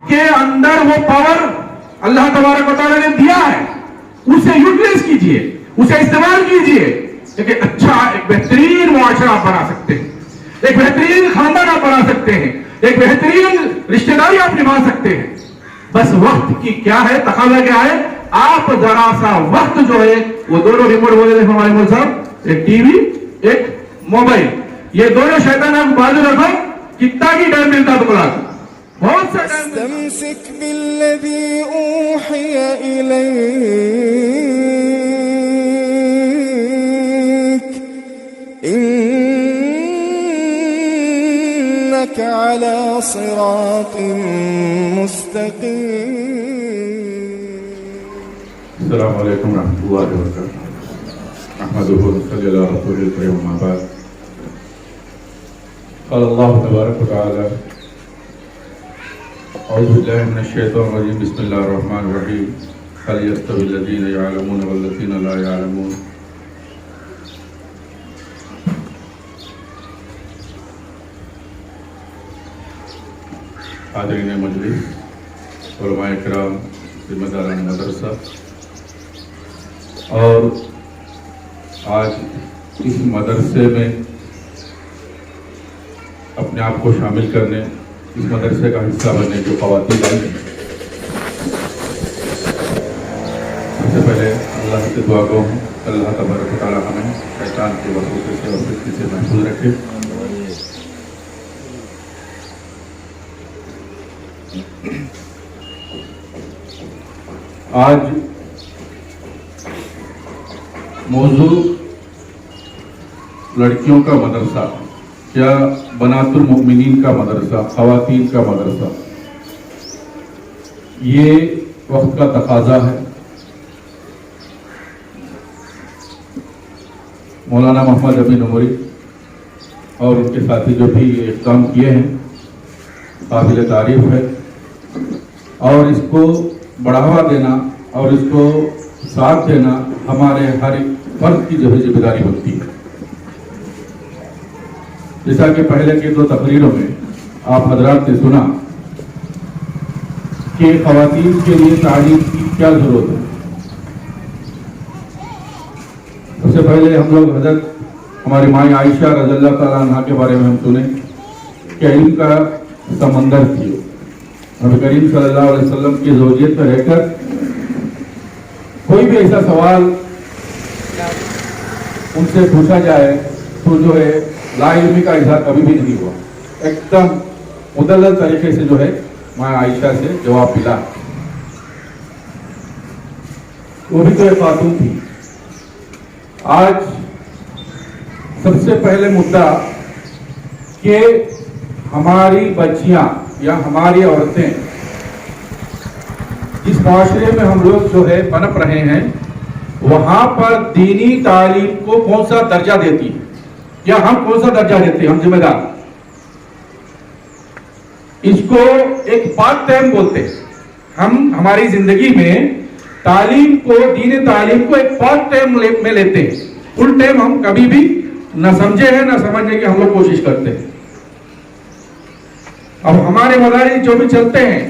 کے اندر وہ پاور اللہ تبارک و تعالیٰ نے دیا ہے، اسے یوٹیلائز کیجئے، اسے استعمال کیجئے، ایک اچھا ایک بہترین معاشرہ آپ بنا سکتے ہیں، ایک بہترین خاندان آپ بنا سکتے ہیں، ایک بہترین رشتہ داری آپ نبھا سکتے ہیں۔ بس وقت کی کیا ہے، تقاضا کیا ہے، آپ ذرا سا وقت جو ہے وہ دونوں ریموٹ بولے تھے ہمارے مول صاحب، ایک ٹی وی ایک موبائل، یہ دونوں شیطان آپ بازو رکھو، کتنا کی ٹائم ملتا تو بلا بہت سا ٹائم ملتا۔ استمسك بالذي أوحي إليك إنك على صراط مستقيم۔ السلام علیکم ورحمۃ اللہ وبرکاتہ۔ احمدہ صلی اللہ رسول الکریم اما بعد۔ قال اللہ تبارک و تعالی اعوذ باللہ من الشیطان الرجیم بسم اللہ الرحمن الرحیم هل يستوي الذین یعلمون والذین لا یعلمون۔ حاضرین مجلس، علماء کرام، ذمہ داران مدرسہ، اور آج اس مدرسے میں اپنے آپ کو شامل کرنے، اس مدرسے کا حصہ بننے جو خواتین آئی ہیں، سب سے پہلے اللہ سے دعا گو ہوں اللہ تبارک و تعالیٰ ہمیں شیطان کے وسوسے سے اور فتنے سے محفوظ رکھے۔ آج موضوع لڑکیوں کا مدرسہ یا بنات المؤمنین کا مدرسہ، خواتین کا مدرسہ، یہ وقت کا تقاضا ہے۔ مولانا محمد امین عمری اور ان کے ساتھی جو بھی یہ اقدام کیے ہیں قابل تعریف ہے، اور اس کو بڑھاوا دینا اور اس کو ساتھ دینا ہمارے ہر ایک فرد کی جو ہے ذمہ داری بنتی ہے۔ جیسا کہ پہلے کے دو تقریروں میں آپ حضرات نے سنا کہ خواتین کے لیے تعلیم کی کیا ضرورت ہے۔ سب سے پہلے ہم لوگ حضرت ہماری ماں عائشہ رضی اللہ تعالیٰ عنہ کے بارے میں ہم سنیں کہ علم کا سمندر تھی، نبی کریم صلی اللہ علیہ وسلم کی زوجیت میں رہ کر کوئی بھی ایسا سوال ان سے پوچھا جائے تو جو ہے لا علمی کا اظہار کبھی بھی نہیں ہوا، ایک دم مدلل طریقے سے جو ہے ماں عائشہ سے جواب ملا۔ وہ بھی تو ایک خاتون تھی۔ آج سب سے پہلے مدعا کہ ہماری بچیاں یا ہماری عورتیں جس معاشرے میں ہم لوگ جو ہے پنپ رہے ہیں وہاں پر دینی تعلیم کو کون سا درجہ دیتی ہے یا ہم کون سا درجہ دیتے ہیں، ہم ذمہ دار اس کو ایک پارٹ ٹائم بولتے ہیں۔ ہم ہماری زندگی میں تعلیم کو، دین تعلیم کو ایک پارٹ ٹائم میں لیتے ہیں، فل ٹائم ہم کبھی بھی نہ سمجھے ہیں نہ سمجھنے کی ہم لوگ کوشش کرتے ہیں۔ اب ہمارے مدارس جو بھی چلتے ہیں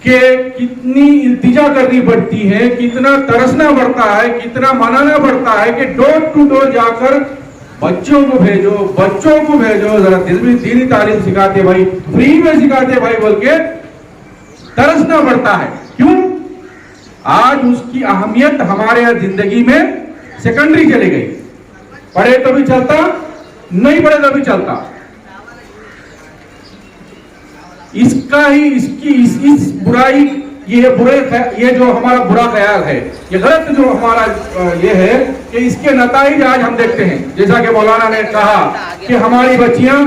کہ کتنی التجا کرنی پڑتی ہے، کتنا ترسنا پڑتا ہے، کتنا منانا پڑتا ہے کہ ڈور ٹو ڈور جا کر بچوں کو بھیجو ذرا دینی تعلیم سکھاتے بھائی، فری میں سکھاتے بھائی بول کے ترسنا پڑتا ہے۔ کیوں؟ آج اس کی اہمیت ہمارے زندگی میں سیکنڈری چلی گئی، پڑھے تو بھی چلتا، نہیں پڑھے تو بھی چلتا۔ اس برائی، یہ جو ہمارا برا خیال ہے، یہ غلط جو ہمارا یہ ہے کہ اس کے نتائج آج ہم دیکھتے ہیں۔ جیسا کہ مولانا نے کہا کہ ہماری بچیاں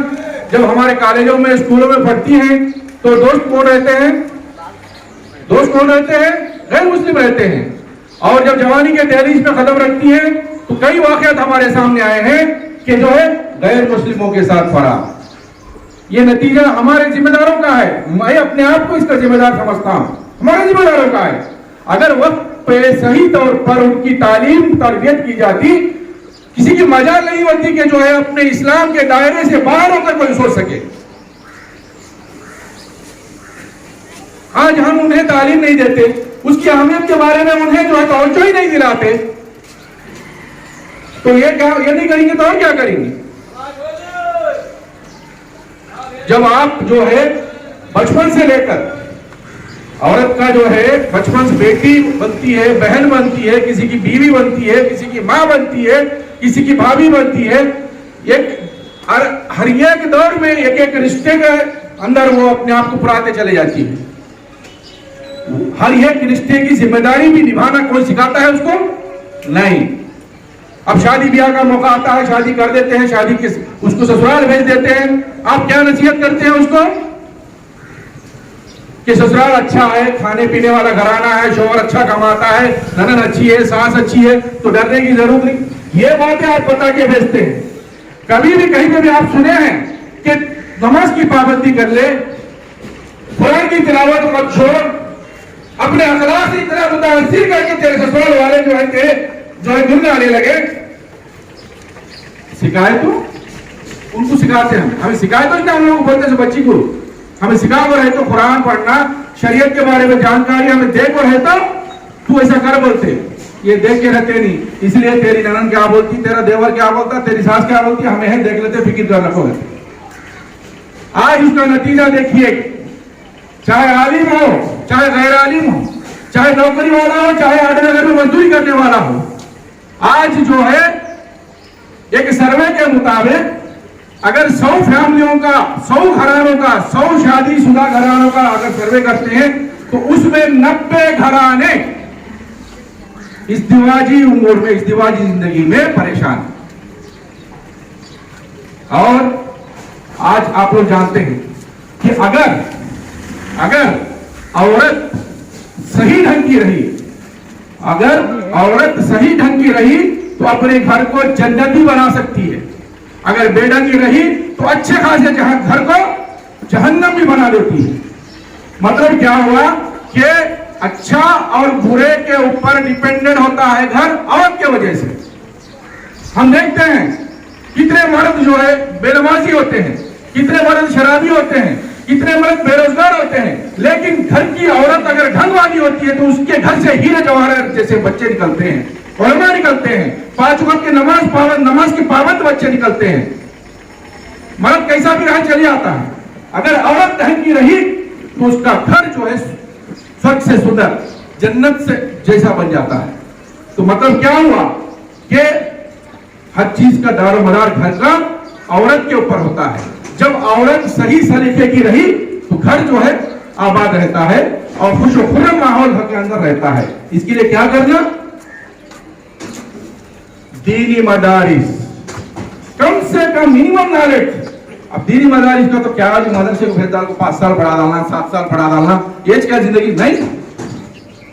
جب ہمارے کالجوں میں اسکولوں میں پڑھتی ہیں تو دوست کون رہتے ہیں؟ غیر مسلم رہتے ہیں، اور جب جوانی کے دہلیز میں قدم رکھتی ہیں تو کئی واقعات ہمارے سامنے آئے ہیں کہ جو ہے غیر مسلموں کے ساتھ پڑھا۔ یہ نتیجہ ہمارے ذمہ داروں کا ہے، میں اپنے آپ کو اس کا ذمہ دار سمجھتا ہوں، ہمارے ذمہ داروں کا ہے۔ اگر وقت پہ صحیح طور پر ان کی تعلیم تربیت کی جاتی، کسی کی مجال نہیں ہوتی کہ جو ہے اپنے اسلام کے دائرے سے باہر ہو کر کوئی سوچ سکے۔ آج ہم انہیں تعلیم نہیں دیتے, اس کی اہمیت کے بارے میں انہیں جو ہے توجہ ہی نہیں دلاتے, تو یہ نہیں کریں گے تو اور کیا کریں گے؟ جب آپ جو ہے بچپن سے لے کر عورت کا جو ہے بچپن سے بیٹی بنتی ہے, بہن بنتی ہے, کسی کی بیوی بنتی ہے, کسی کی ماں بنتی ہے, کسی کی بھابھی بنتی ہے, ہر ایک دور میں ایک ایک رشتے کے اندر وہ اپنے آپ کو پراتے چلے جاتی ہے. ہر ایک رشتے کی ذمہ داری بھی نبھانا کوئی سکھاتا ہے اس کو؟ نہیں. اب شادی بیاہ کا موقع آتا ہے, شادی کر دیتے ہیں, اس کو سسرال بھیج دیتے ہیں. آپ کیا نصیحت کرتے ہیں اس کو کہ سسرال اچھا ہے, کھانے پینے والا گھرانہ ہے, شوہر اچھا کماتا ہے, نند اچھی ہے, ساس اچھی ہے, تو ڈرنے کی ضرورت نہیں. یہ باتیں آپ بتا کے بھیجتے ہیں. کبھی بھی کہیں پہ بھی آپ سنے ہیں کہ نماز کی پابندی کر لے, قرآن کی تلاوت مت چھوڑ, اپنے اخلاق سے اتنا متاثر کر کے تیرے سسرال والے جو ہے دل آنے لگے؟ شکایت ہو ان کو سکھاتے ہیں. ہمیں شکایت ہو ہم لوگ بولتے ہیں بچی کو, ہمیں سکھا ہوا رہے تو قرآن پڑھنا, شریعت کے بارے میں جانکاری ہمیں دیکھ اور رہتا, تو ایسا کر بولتے. یہ دیکھ کے رہتے نہیں, اس لیے تیری ننند کیا بولتی, تیرا دیور کیا بولتا, تیری ساس کیا بولتی, ہمیں دیکھ لیتے, فکر کرنا کو رہتے. آج اس کا نتیجہ دیکھیے, چاہے عالم ہو, چاہے غیر عالم ہو, چاہے نوکری والا ہو, چاہے آٹھ نگر میں مزدوری کرنے والا ہو, آج جو ہے ایک سروے کے مطابق اگر 100 فیملیوں کا, 100 گھرانوں کا, 100 شادی شدہ گھرانوں کا اگر سروے کرتے ہیں تو اس میں 90 گھرانے ازدواجی امور میں, ازدواجی زندگی میں پریشان. اور آج آپ لوگ جانتے ہیں کہ اگر عورت صحیح ڈھنگ کی رہی, اگر عورت صحیح ڈھنگ کی رہی تو اپنے گھر کو جنتی بنا سکتی ہے. اگر بے ڈھنگی رہی تو اچھے خاصے گھر کو جہنم بھی بنا دیتی ہے. مطلب کیا ہوا کہ اچھا اور برے کے اوپر ڈیپینڈنٹ ہوتا ہے گھر عورت کے وجہ سے. ہم دیکھتے ہیں کتنے مرد جو ہے بے نمازی ہوتے ہیں, کتنے مرد شرابی ہوتے ہیں, کتنے مرد بے روزگار ہوتے ہیں, لیکن گھر کی عورت اگر ڈھنگ والی ہوتی ہے تو اس کے گھر سے ہیرے جواہرات جیسے بچے نکلتے ہیں, علماء نکلتے ہیں, 5 وقت کی نماز کی پابند بچے نکلتے ہیں. مرد کیسا بھی رہا چلی آتا ہے. اگر عورت ڈھنگ کی رہی تو اس کا گھر جو ہے سب سے سندر جنت سے جیسا بن جاتا ہے. تو مطلب کیا ہوا کہ ہر چیز کا دار و مدار گھر کا عورت کے اوپر ہوتا ہے. جب عورت صحیح سلیقے کی رہی تو گھر جو ہے آباد رہتا ہے اور خوش و خرم ماحول گھر کے اندر رہتا ہے. اس کے لیے کیا کرنا؟ دینی مدارس, کم سے کم منیمم نالج. اب دینی مدارس کا تو کیا مدرسے کو بھیجتا کو 5 سال پڑھا ڈالنا, 7 سال پڑھا ڈالنا, یہ کیا زندگی نہیں.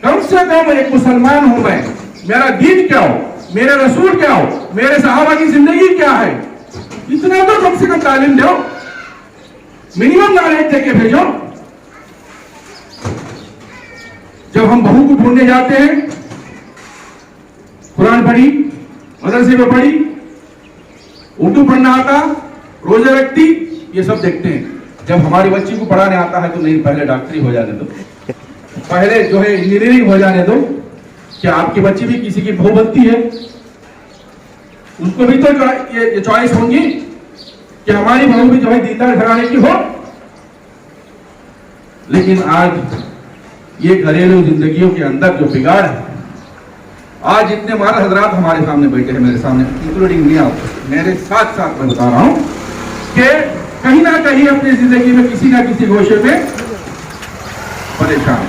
کم سے کم ایک مسلمان ہوں میں, میرا دین کیا ہو, میرے رسول کیا ہو, میرے صحابہ کی زندگی کیا ہے, اتنا تو کم سے کم تعلیم دو, منیمم نالج دے کے بھیجو. جب ہم بہو کو ڈھونڈنے جاتے ہیں, قرآن پڑھی, مدرسے میں پڑھی, اردو پڑھنا آتا, روزے رکھتی, یہ سب دیکھتے ہیں. جب ہماری بچی کو پڑھانے آتا ہے تو نہیں, پہلے ڈاکٹری ہو جانے دو, پہلے جو ہے انجینئرنگ ہو جانے دو. کیا آپ کی بچی بھی کسی کی بہو بنتی ہے؟ اس کو بھی تو یہ چوائس ہوں گی کہ ہماری بہو بھی جو ہے دیندار گھرانے کی ہو. لیکن آج یہ گھریلو زندگیوں کے اندر جو بگاڑ ہے, آج اتنے مارا حضرات ہمارے سامنے بیٹھے ہیں, میرے سامنے انکلوڈنگ نہیں, آپ میرے ساتھ میں بتا رہا ہوں کہ کہیں نہ کہیں اپنی زندگی میں کسی نہ کسی گوشے میں پریشان.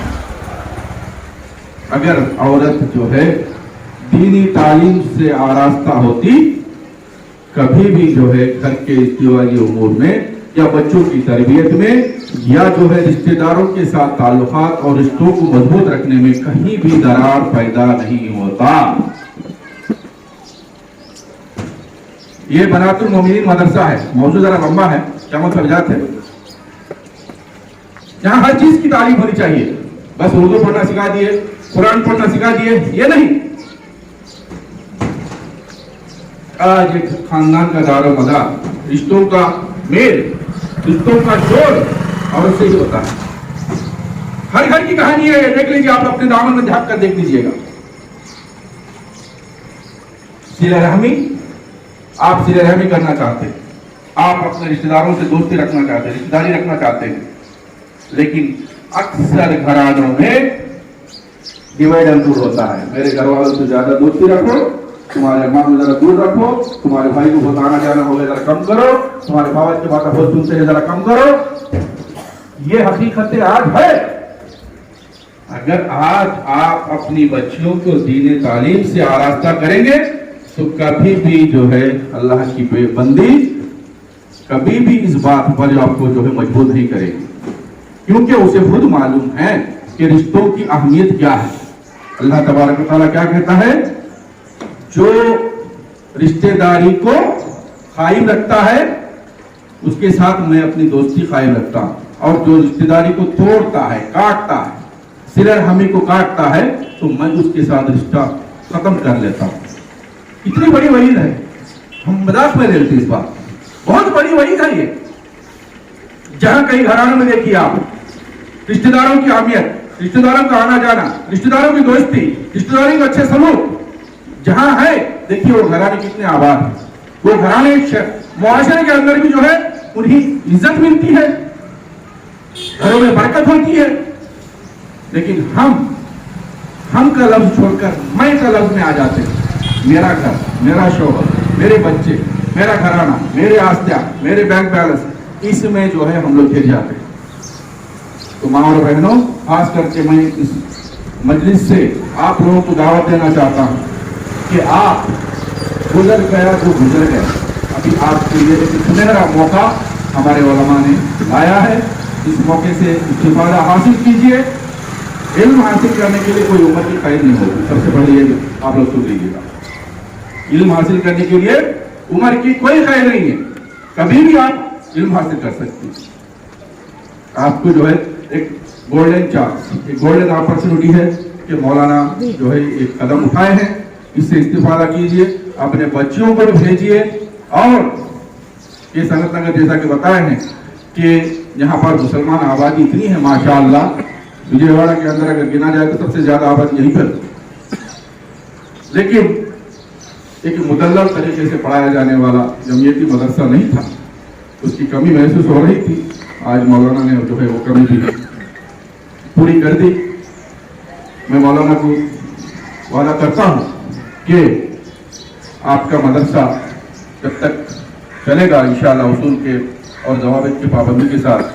اگر عورت جو ہے دینی تعلیم سے آراستہ ہوتی, کبھی بھی جو ہے گھر کے ازدواجی امور میں یا بچوں کی تربیت میں یا جو ہے رشتہ داروں کے ساتھ تعلقات اور رشتوں کو مضبوط رکھنے میں کہیں بھی درار پیدا نہیں ہوتا. یہ بنات المومنین مدرسہ ہے, موضوع ذرا لمبا ہے, کیا مطلب جات ہے, یہاں ہر چیز کی تعلیم ہونی چاہیے. بس اردو پڑھنا سکھا دیے, قرآن پڑھنا سکھا دیے, یہ نہیں. آج ایک خاندان کا دار و مدار, رشتوں کا میل, رشتوں کا جوڑ عورت سے ہی ہوتا ہے. ہر گھر کی کہانی ہے، دیکھ لیجیے آپ اپنے دامن میں جھانک کر دیکھ لیجیے گا. صلہ رحمی، آپ صلہ رحمی کرنا چاہتے ہیں، آپ اپنے رشتہ داروں سے دوستی رکھنا چاہتے ہیں، رشتہ داری رکھنا چاہتے ہیں، لیکن اکثر گھرانوں میں ڈیوائڈ اینڈ رول ہوتا ہے. میرے گھر والوں سے زیادہ دوستی رکھو، تمہارے ماں کو ذرا دور رکھو، تمہارے بھائی کو بہت آنا جانا ہوگا ذرا کم کرو، تمہارے بابا کی بات بہت سنتے ہیں ذرا کم کرو. یہ حقیقت آج ہے. اگر آج آپ اپنی بچیوں کو دین تعلیم سے آراستہ کریں گے تو کبھی بھی جو ہے اللہ کی بندی کبھی بھی اس بات پر آپ کو جو ہے مجبور نہیں کرے گی، کیونکہ اسے خود معلوم ہے کہ رشتوں کی اہمیت کیا ہے. اللہ تبارک و تعالیٰ کیا کہتا ہے؟ جو رشتہ داری کو قائم رکھتا ہے اس کے ساتھ میں اپنی دوستی قائم رکھتا ہوں، اور جو رشتہ داری کو توڑتا ہے، کاٹتا ہے، صلہ رحمی کو کاٹتا ہے، تو میں اس کے ساتھ رشتہ ختم کر لیتا ہوں. اتنی بڑی وعید ہے، ہم مذاق میں لیتے اس بات، بہت بڑی وعید ہے یہ. جہاں کئی گھرانوں میں دیکھیے آپ رشتہ داروں کی اہمیت، رشتہ داروں کا آنا جانا، رشتہ داروں کی دوستی، رشتہ داروں کے اچھے سلوک جہاں ہے، دیکھیے وہ گھرانے کتنے آباد ہیں. وہ گھرانے معاشرے کے اندر بھی جو ہے انہیں عزت ملتی ہے، گھروں میں برکت ہوتی ہے. لیکن ہم کا لفظ چھوڑ کر میں کا لفظ میں آ جاتے ہیں. میرا گھر، میرا شوہر، میرے بچے، میرا گھرانہ، میرے آستیا، میرے بینک بیلنس، اس میں جو ہے ہم لوگ گر جاتے ہیں. تو ماں اور بہنوں، خاص کر کے میں اس مجلس سے آپ لوگوں کو دعوت دینا چاہتا ہوں کہ آپ گزر گیا جو گزر گیا، ابھی آپ کے لیے ایک سنہرا موقع ہمارے علماء نے لایا ہے. اس موقع سے استفادہ حاصل کیجیے. علم حاصل کرنے کے لیے کوئی عمر کی قید نہیں ہوگی. سب سے پہلے یہ آپ لوگ سن لیجیے گا، علم حاصل کرنے کے لیے عمر کی کوئی قید نہیں ہے. کبھی بھی آپ علم حاصل کر سکتے ہیں. آپ کو جو ہے ایک گولڈن چانس، ایک گولڈن اپرچونٹی ہے کہ مولانا جو ہے ایک قدم اٹھائے ہیں، اس سے استفادہ کیجیے. اپنے بچیوں کو بھی بھیجیے. اور یہ سنت نگر جیسا کہ بتائے ہیں کہ یہاں پر مسلمان آبادی اتنی ہے ماشاءاللہ، وجے واڑہ کے اندر اگر گنا جائے تو سب سے زیادہ آبادی یہیں پر. لیکن ایک مدلل طریقے سے پڑھایا جانے والا جمعیتی مدرسہ نہیں تھا، اس کی کمی محسوس ہو رہی تھی. آج مولانا نے جو ہے وہ کمی بھی پوری کر دی. میں مولانا کو وعدہ کرتا ہوں کہ آپ کا مدرسہ جب تک چلے گا انشاءاللہ اصول کے اور ضوابط کی پابندی کے ساتھ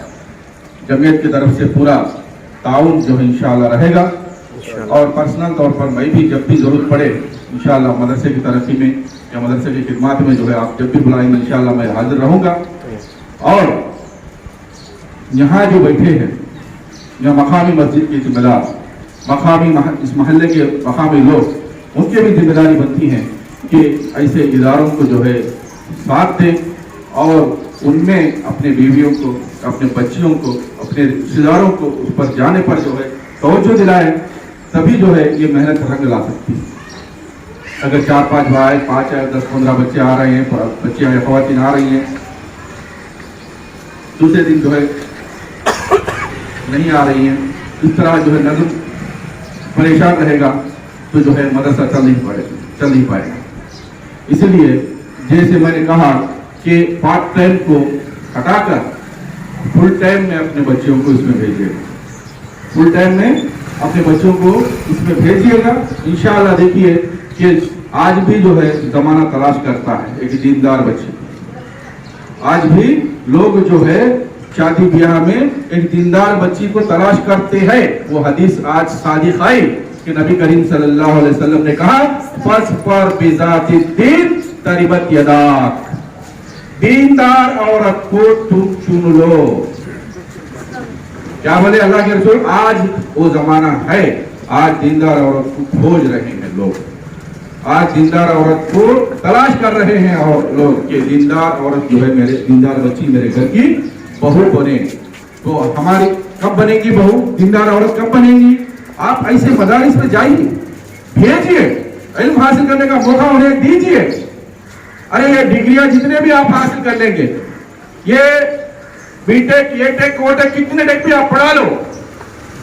جمعیت کی طرف سے پورا تعاون جو ہے انشاءاللہ رہے گا. اور پرسنل طور پر میں بھی جب بھی ضرورت پڑے انشاءاللہ مدرسے کی ترقی میں یا مدرسے کی خدمات میں جو ہے آپ جب بھی بلائیں گے انشاءاللہ میں حاضر رہوں گا. اور یہاں جو بیٹھے ہیں یا مقامی مسجد کے ذمہ دار، مقامی اس محلے کے مقامی لوگ، ان کی بھی ذمہ داری بنتی ہے کہ ایسے اداروں کو جو ہے ساتھ دیں اور ان میں اپنے بیویوں کو، اپنے بچیوں کو، اپنے رشتہ داروں کو اس پر جانے پر جو ہے توجہ دلائیں. تبھی جو ہے یہ محنت رنگ لا سکتی ہے. اگر 4-5 بھائی، 5 یا 10-15 بچے آ رہے ہیں، بچیاں یا خواتین آ رہی ہیں، دوسرے دن جو ہے نہیں آ رہی ہیں، اس طرح جو ہے نظم پریشان رہے گا تو جو ہے مدرسہ چل نہیں پائے گا. اسی لیے جیسے میں نے کہا کہ پارٹ ٹائم کو ہٹا کر فل ٹائم میں اپنے بچوں کو اس میں بھیجیے گا. فل ٹائم میں اپنے بچوں کو اس میں بھیجیے گا. انشاءاللہ دیکھیے کہ آج بھی جو ہے زمانہ تلاش کرتا ہے ایک دیندار بچے. آج بھی لوگ جو ہے شادی بیاہ میں ایک دیندار بچی کو تلاش کرتے ہیں. وہ حدیث آج صادق آئی کہ نبی کریم صلی اللہ علیہ وسلم نے کہا پس پر بذات الدین تربت یداک، دیندار عورت کو تم چن لو. کیا بولے اللہ کے رسول؟ آج وہ زمانہ ہے، آج دیندار عورت کو کھوج رہے ہیں لوگ، آج دیندار عورت کو تلاش کر رہے ہیں اور لوگ کہ دیندار عورت جو ہے میرے دیندار بچی میرے گھر کی بہو بنے. تو ہماری کب بنے گی بہو؟ دیندار عورت کب بنے گی؟ آپ ایسے مدارس میں جائیے، بھیجیے، علم حاصل کرنے کا موقع انہیں دیجیے. ارے یہ ڈگریاں جتنے بھی آپ حاصل کر لیں گے، یہ بی ٹیک، یہ ٹیک، وہ ٹیک، کتنے ٹیک بھی آپ پڑھا لو،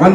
1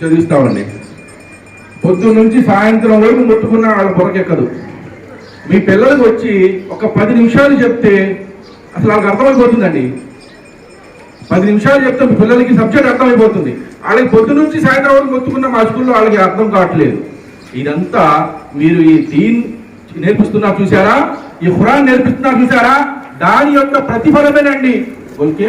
చదివిస్తామండి, పొద్దు నుంచి సాయంత్రం వరకు ముట్టుకున్న వాళ్ళ బొరకెక్కదు। మీ పిల్లలకు వచ్చి ఒక 10 నిమిషాలు చెప్తే అసలు వాళ్ళకి అర్థమైపోతుందండి। 10 నిమిషాలు చెప్తే మీ పిల్లలకి సబ్జెక్ట్ అర్థమైపోతుంది। వాళ్ళకి పొద్దు నుంచి సాయంత్రం వరకు మొత్తుకున్న మా స్కూల్లో వాళ్ళకి అర్థం కావట్లేదు। ఇదంతా మీరు ఈ దీన్ నేర్పిస్తున్నారు చూసారా, ఈ ఖురాన్ నేర్పిస్తున్నారు చూసారా, దాని యొక్క ప్రతిఫలమేనండి। బోల్కే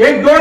1 2